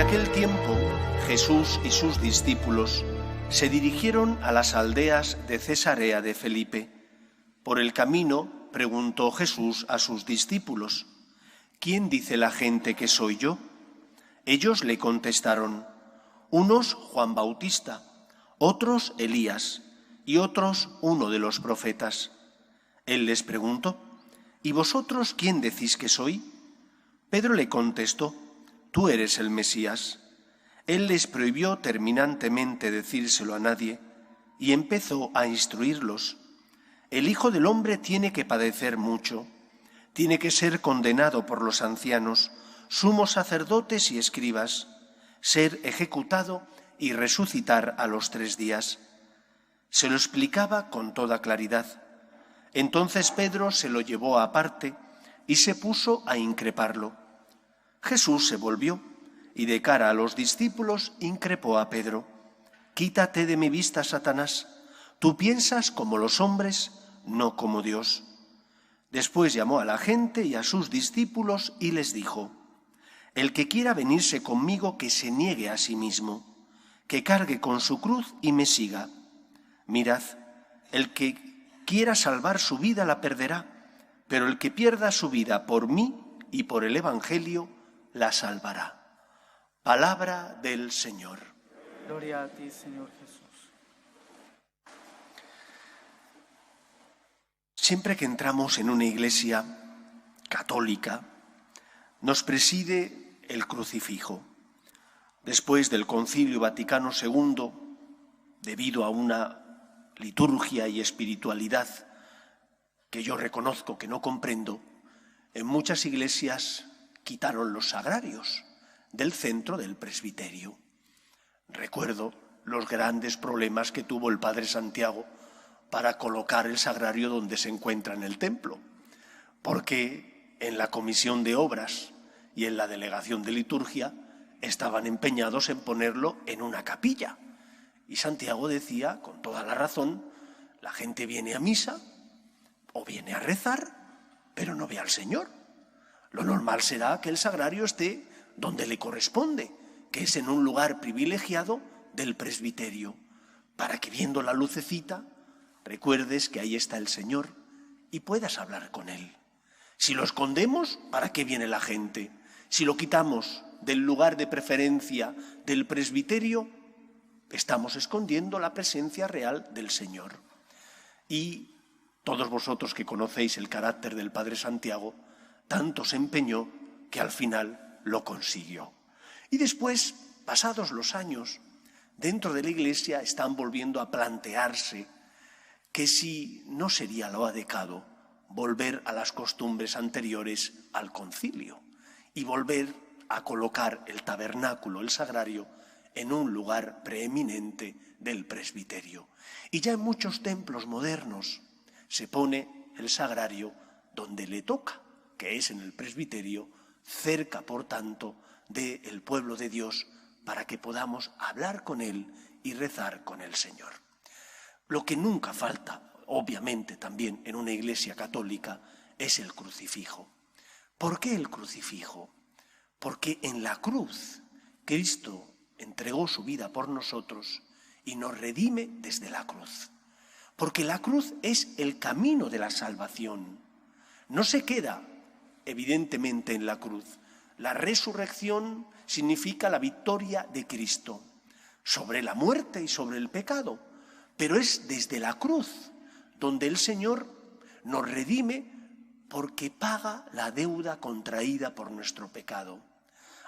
aquel tiempo, Jesús y sus discípulos se dirigieron a las aldeas de Cesarea de Felipe. Por el camino preguntó Jesús a sus discípulos: ¿Quién dice la gente que soy yo? Ellos le contestaron: unos Juan Bautista, otros Elías y otros uno de los profetas. Él les preguntó: ¿y vosotros quién decís que soy? Pedro le contestó: tú eres el Mesías. Él les prohibió terminantemente decírselo a nadie y empezó a instruirlos. El Hijo del Hombre tiene que padecer mucho, tiene que ser condenado por los ancianos, sumos sacerdotes y escribas, ser ejecutado y resucitar a los 3 días. Se lo explicaba con toda claridad. Entonces Pedro se lo llevó aparte y se puso a increparlo. Jesús se volvió y de cara a los discípulos increpó a Pedro: quítate de mi vista, Satanás, tú piensas como los hombres, no como Dios. Después llamó a la gente y a sus discípulos y les dijo: el que quiera venirse conmigo, que se niegue a sí mismo, que cargue con su cruz y me siga. Mirad, el que quiera salvar su vida la perderá, pero el que pierda su vida por mí y por el Evangelio la salvará. Palabra del Señor. Gloria a ti, Señor Jesús. Siempre que entramos en una iglesia católica, nos preside el crucifijo. Después del Concilio Vaticano II, debido a una liturgia y espiritualidad que yo reconozco que no comprendo, en muchas iglesias quitaron los sagrarios del centro del presbiterio. Recuerdo los grandes problemas que tuvo el padre Santiago para colocar el sagrario donde se encuentra en el templo, porque en la comisión de obras y en la delegación de liturgia estaban empeñados en ponerlo en una capilla. Y Santiago decía, con toda la razón, la gente viene a misa o viene a rezar, pero no ve al Señor. Lo normal será que el sagrario esté donde le corresponde, que es en un lugar privilegiado del presbiterio, para que viendo la lucecita recuerdes que ahí está el Señor y puedas hablar con Él. Si lo escondemos, ¿para qué viene la gente? Si lo quitamos del lugar de preferencia del presbiterio, estamos escondiendo la presencia real del Señor. Y todos vosotros que conocéis el carácter del Padre Santiago, tanto se empeñó que al final lo consiguió. Y después, pasados los años, dentro de la Iglesia están volviendo a plantearse que si no sería lo adecuado volver a las costumbres anteriores al concilio y volver a colocar el tabernáculo, el sagrario, en un lugar preeminente del presbiterio. Y ya en muchos templos modernos se pone el sagrario donde le toca, que es en el presbiterio, cerca, por tanto, del pueblo de Dios, para que podamos hablar con Él y rezar con el Señor. Lo que nunca falta, obviamente también en una iglesia católica, es el crucifijo. ¿Por qué el crucifijo? Porque en la cruz Cristo entregó su vida por nosotros y nos redime desde la cruz. Porque la cruz es el camino de la salvación. No se queda evidentemente en la cruz. La resurrección significa la victoria de Cristo sobre la muerte y sobre el pecado, pero es desde la cruz donde el Señor nos redime porque paga la deuda contraída por nuestro pecado.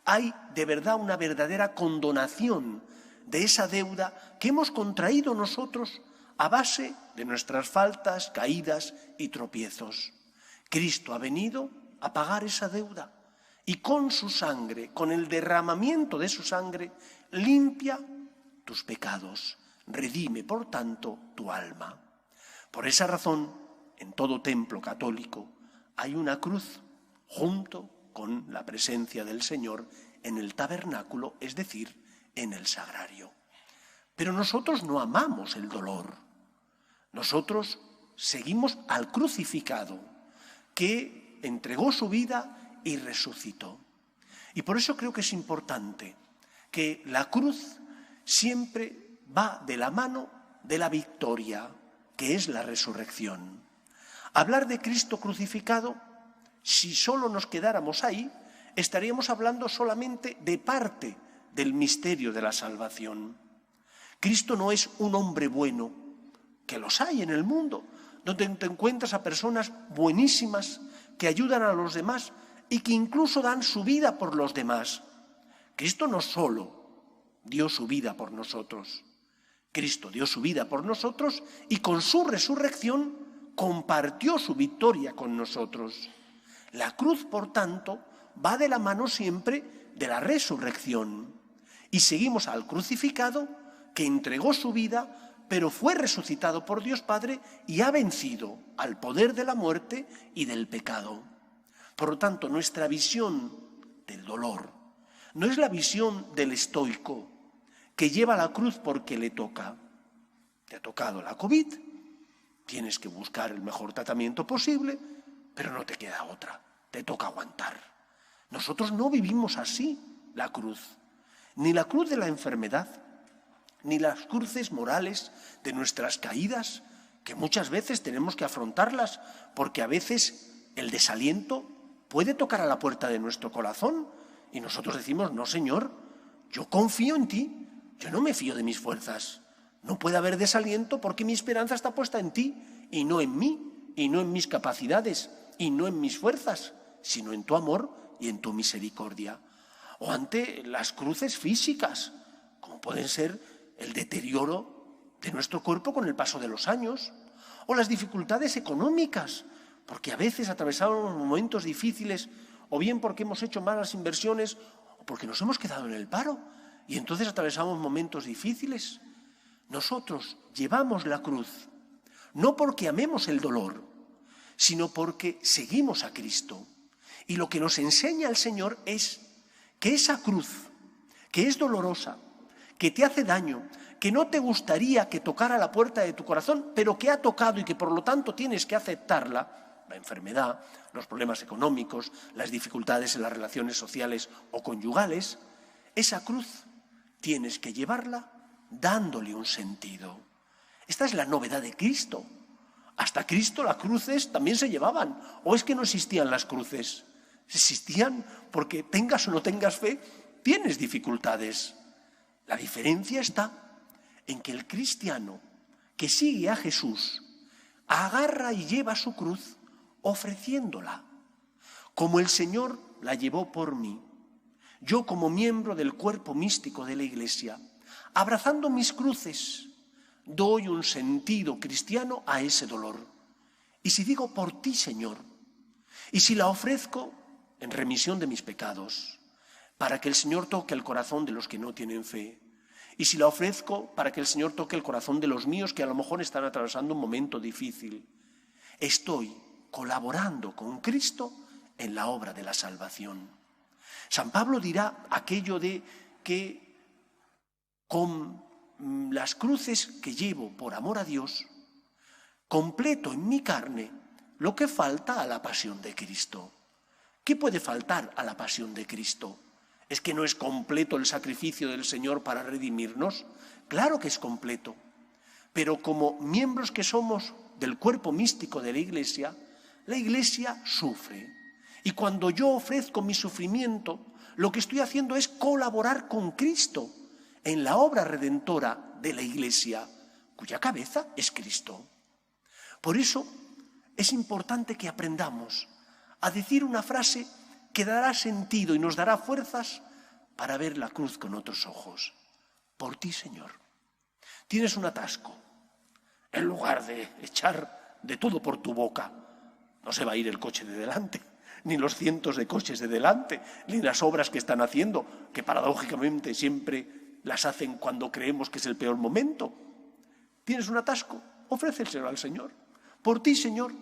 Hay de verdad una verdadera condonación de esa deuda que hemos contraído nosotros a base de nuestras faltas, caídas y tropiezos. Cristo ha venido a pagar esa deuda y con su sangre, con el derramamiento de su sangre, limpia tus pecados, redime por tanto tu alma. Por esa razón, en todo templo católico hay una cruz junto con la presencia del Señor en el tabernáculo, es decir, en el sagrario. Pero nosotros no amamos el dolor. Nosotros seguimos al crucificado, que entregó su vida y resucitó. Y por eso creo que es importante que la cruz siempre va de la mano de la victoria, que es la resurrección. Hablar de Cristo crucificado, si solo nos quedáramos ahí, estaríamos hablando solamente de parte del misterio de la salvación. Cristo no es un hombre bueno, que los hay en el mundo, donde te encuentras a personas buenísimas que ayudan a los demás y que incluso dan su vida por los demás. Cristo no solo dio su vida por nosotros, Cristo dio su vida por nosotros y con su resurrección compartió su victoria con nosotros. La cruz, por tanto, va de la mano siempre de la resurrección. Y seguimos al crucificado que entregó su vida, pero fue resucitado por Dios Padre y ha vencido al poder de la muerte y del pecado. Por lo tanto, nuestra visión del dolor no es la visión del estoico que lleva la cruz porque le toca. Te ha tocado la COVID, tienes que buscar el mejor tratamiento posible, pero no te queda otra, te toca aguantar. Nosotros no vivimos así la cruz, ni la cruz de la enfermedad, ni las cruces morales de nuestras caídas, que muchas veces tenemos que afrontarlas, porque a veces el desaliento puede tocar a la puerta de nuestro corazón y nosotros decimos, no, Señor, yo confío en ti, yo no me fío de mis fuerzas. No puede haber desaliento porque mi esperanza está puesta en ti y no en mí, y no en mis capacidades, y no en mis fuerzas, sino en tu amor y en tu misericordia. O ante las cruces físicas, como pueden ser el deterioro de nuestro cuerpo con el paso de los años, o las dificultades económicas, porque a veces atravesamos momentos difíciles, o bien porque hemos hecho malas inversiones, o porque nos hemos quedado en el paro, y entonces atravesamos momentos difíciles. Nosotros llevamos la cruz, no porque amemos el dolor, sino porque seguimos a Cristo. Y lo que nos enseña el Señor es que esa cruz, que es dolorosa, que te hace daño, que no te gustaría que tocara la puerta de tu corazón, pero que ha tocado y que por lo tanto tienes que aceptarla, la enfermedad, los problemas económicos, las dificultades en las relaciones sociales o conyugales, esa cruz tienes que llevarla dándole un sentido. Esta es la novedad de Cristo. Hasta Cristo las cruces también se llevaban. ¿O es que no existían las cruces? Existían porque tengas o no tengas fe, tienes dificultades. La diferencia está en que el cristiano que sigue a Jesús agarra y lleva su cruz ofreciéndola, como el Señor la llevó por mí. Yo, como miembro del cuerpo místico de la Iglesia, abrazando mis cruces, doy un sentido cristiano a ese dolor. Y si digo por ti, Señor, y si la ofrezco en remisión de mis pecados, para que el Señor toque el corazón de los que no tienen fe, y si la ofrezco para que el Señor toque el corazón de los míos que a lo mejor están atravesando un momento difícil, estoy colaborando con Cristo en la obra de la salvación. San Pablo dirá aquello de que con las cruces que llevo por amor a Dios, completo en mi carne lo que falta a la pasión de Cristo. ¿Qué puede faltar a la pasión de Cristo? ¿Es que no es completo el sacrificio del Señor para redimirnos? Claro que es completo, pero como miembros que somos del cuerpo místico de la Iglesia sufre. Y cuando yo ofrezco mi sufrimiento, lo que estoy haciendo es colaborar con Cristo en la obra redentora de la Iglesia, cuya cabeza es Cristo. Por eso es importante que aprendamos a decir una frase que dará sentido y nos dará fuerzas para ver la cruz con otros ojos. Por ti, Señor. Tienes un atasco. En lugar de echar de todo por tu boca, no se va a ir el coche de delante, ni los cientos de coches de delante, ni las obras que están haciendo, que paradójicamente siempre las hacen cuando creemos que es el peor momento. ¿Tienes un atasco? Ofréceselo al Señor. Por ti, Señor.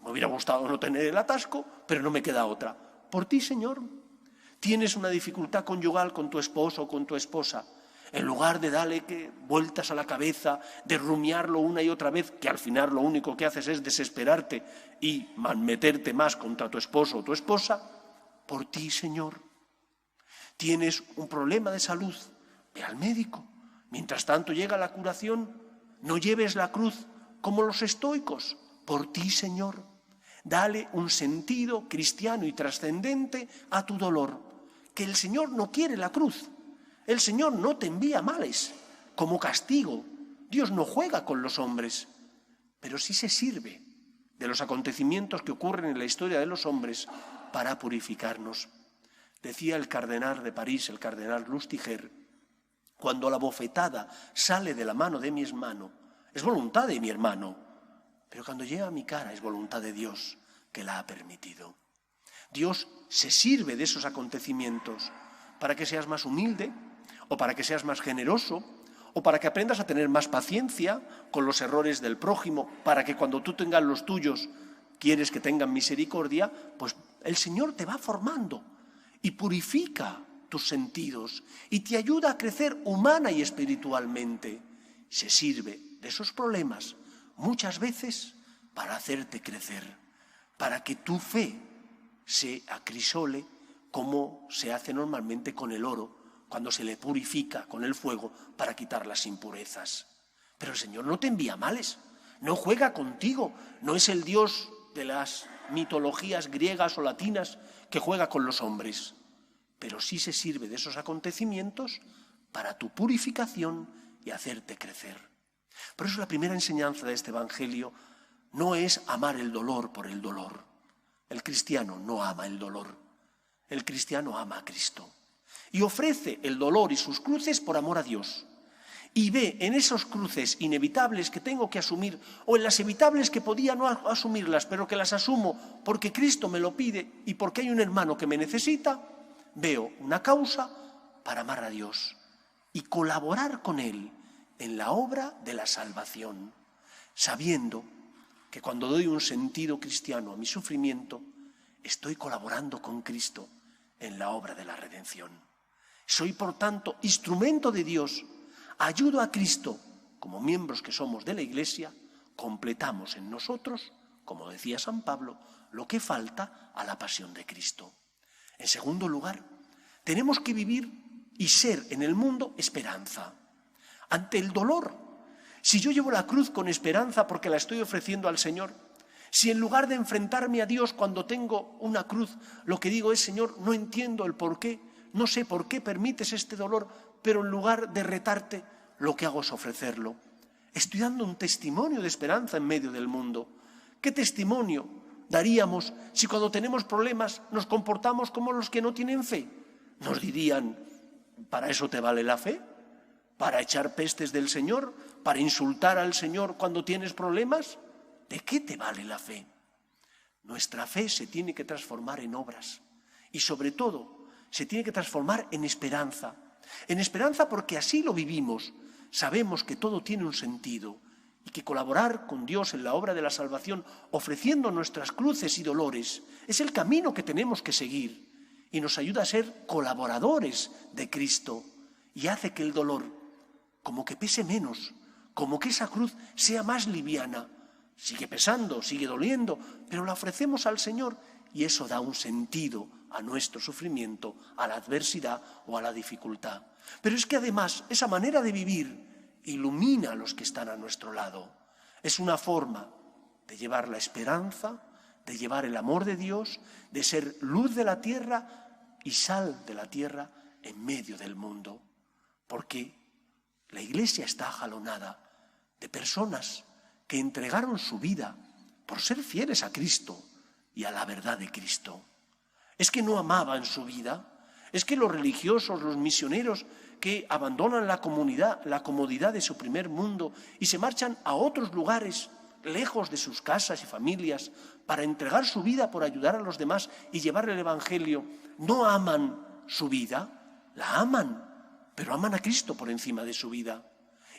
Me hubiera gustado no tener el atasco, pero no me queda otra. Por ti, Señor. Tienes una dificultad conyugal con tu esposo o con tu esposa. En lugar de darle vueltas a la cabeza, de rumiarlo una y otra vez, que al final lo único que haces es desesperarte y meterte más contra tu esposo o tu esposa, por ti, Señor. Tienes un problema de salud, ve al médico. Mientras tanto llega la curación, no lleves la cruz como los estoicos. Por ti, Señor, dale un sentido cristiano y trascendente a tu dolor. Que el Señor no quiere la cruz. El Señor no te envía males como castigo. Dios no juega con los hombres, pero sí se sirve de los acontecimientos que ocurren en la historia de los hombres para purificarnos. Decía el cardenal de París, el cardenal Lustiger, cuando la bofetada sale de la mano de mi hermano, es voluntad de mi hermano, pero cuando llega a mi cara es voluntad de Dios que la ha permitido. Dios se sirve de esos acontecimientos para que seas más humilde, o para que seas más generoso, o para que aprendas a tener más paciencia con los errores del prójimo, para que cuando tú tengas los tuyos, quieres que tengan misericordia, pues el Señor te va formando y purifica tus sentidos y te ayuda a crecer humana y espiritualmente. Se sirve de esos problemas muchas veces para hacerte crecer, para que tu fe se acrisole como se hace normalmente con el oro, cuando se le purifica con el fuego para quitar las impurezas. Pero el Señor no te envía males, no juega contigo, no es el Dios de las mitologías griegas o latinas que juega con los hombres, pero sí se sirve de esos acontecimientos para tu purificación y hacerte crecer. Por eso la primera enseñanza de este Evangelio no es amar el dolor por el dolor. El cristiano no ama el dolor, el cristiano ama a Cristo. Y ofrece el dolor y sus cruces por amor a Dios. Y ve en esos cruces inevitables que tengo que asumir, o en las evitables que podía no asumirlas, pero que las asumo porque Cristo me lo pide y porque hay un hermano que me necesita, veo una causa para amar a Dios y colaborar con Él en la obra de la salvación, sabiendo que cuando doy un sentido cristiano a mi sufrimiento, estoy colaborando con Cristo en la obra de la redención. Soy, por tanto, instrumento de Dios. Ayudo a Cristo. Como miembros que somos de la Iglesia, completamos en nosotros, como decía San Pablo, lo que falta a la pasión de Cristo. En segundo lugar, tenemos que vivir y ser en el mundo esperanza. Ante el dolor, si yo llevo la cruz con esperanza porque la estoy ofreciendo al Señor, si en lugar de enfrentarme a Dios cuando tengo una cruz, lo que digo es, Señor, no entiendo el porqué, no sé por qué permites este dolor, pero en lugar de retarte, lo que hago es ofrecerlo. Estoy dando un testimonio de esperanza en medio del mundo. ¿Qué testimonio daríamos si cuando tenemos problemas nos comportamos como los que no tienen fe? Nos dirían, ¿para eso te vale la fe? ¿Para echar pestes del Señor? ¿Para insultar al Señor cuando tienes problemas? ¿De qué te vale la fe? Nuestra fe se tiene que transformar en obras y sobre todo se tiene que transformar en esperanza. En esperanza porque así lo vivimos. Sabemos que todo tiene un sentido y que colaborar con Dios en la obra de la salvación, ofreciendo nuestras cruces y dolores, es el camino que tenemos que seguir y nos ayuda a ser colaboradores de Cristo y hace que el dolor como que pese menos, como que esa cruz sea más liviana. Sigue pesando, sigue doliendo, pero la ofrecemos al Señor y eso da un sentido a nuestro sufrimiento, a la adversidad o a la dificultad. Pero es que además esa manera de vivir ilumina a los que están a nuestro lado. Es una forma de llevar la esperanza, de llevar el amor de Dios, de ser luz de la tierra y sal de la tierra en medio del mundo. Porque la Iglesia está jalonada de personas que entregaron su vida por ser fieles a Cristo y a la verdad de Cristo. Es que no amaban su vida, es que los religiosos, los misioneros que abandonan la comodidad de su primer mundo y se marchan a otros lugares, lejos de sus casas y familias, para entregar su vida por ayudar a los demás y llevar el Evangelio, no aman su vida, la aman, pero aman a Cristo por encima de su vida.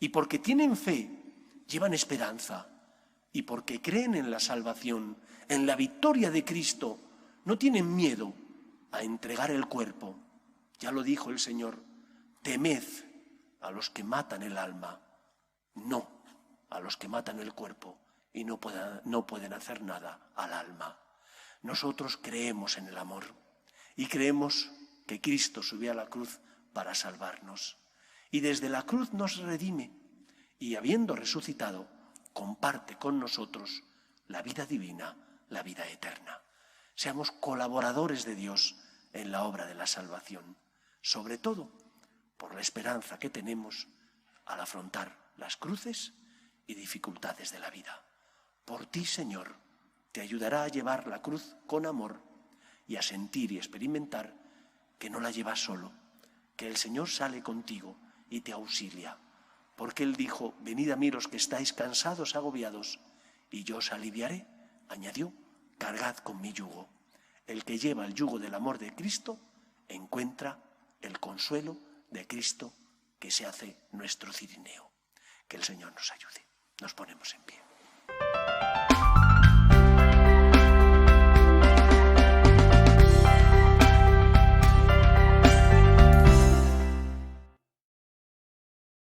Y porque tienen fe, llevan esperanza. Y porque creen en la salvación, en la victoria de Cristo, no tienen miedo a entregar el cuerpo. Ya lo dijo el Señor, temed a los que matan el alma, no a los que matan el cuerpo y no pueden hacer nada al alma. Nosotros creemos en el amor y creemos que Cristo subió a la cruz para salvarnos. y desde la cruz nos redime y, habiendo resucitado, comparte con nosotros la vida divina, la vida eterna. Seamos colaboradores de Dios en la obra de la salvación, sobre todo por la esperanza que tenemos al afrontar las cruces y dificultades de la vida. Por ti, Señor, te ayudará a llevar la cruz con amor y a sentir y experimentar que no la llevas solo, que el Señor sale contigo y te auxilia, porque Él dijo: venid a mí los que estáis cansados, agobiados, y yo os aliviaré. Añadió: cargad con mi yugo. El que lleva el yugo del amor de Cristo encuentra el consuelo de Cristo, que se hace nuestro Cirineo. Que el Señor nos ayude. Nos ponemos en pie.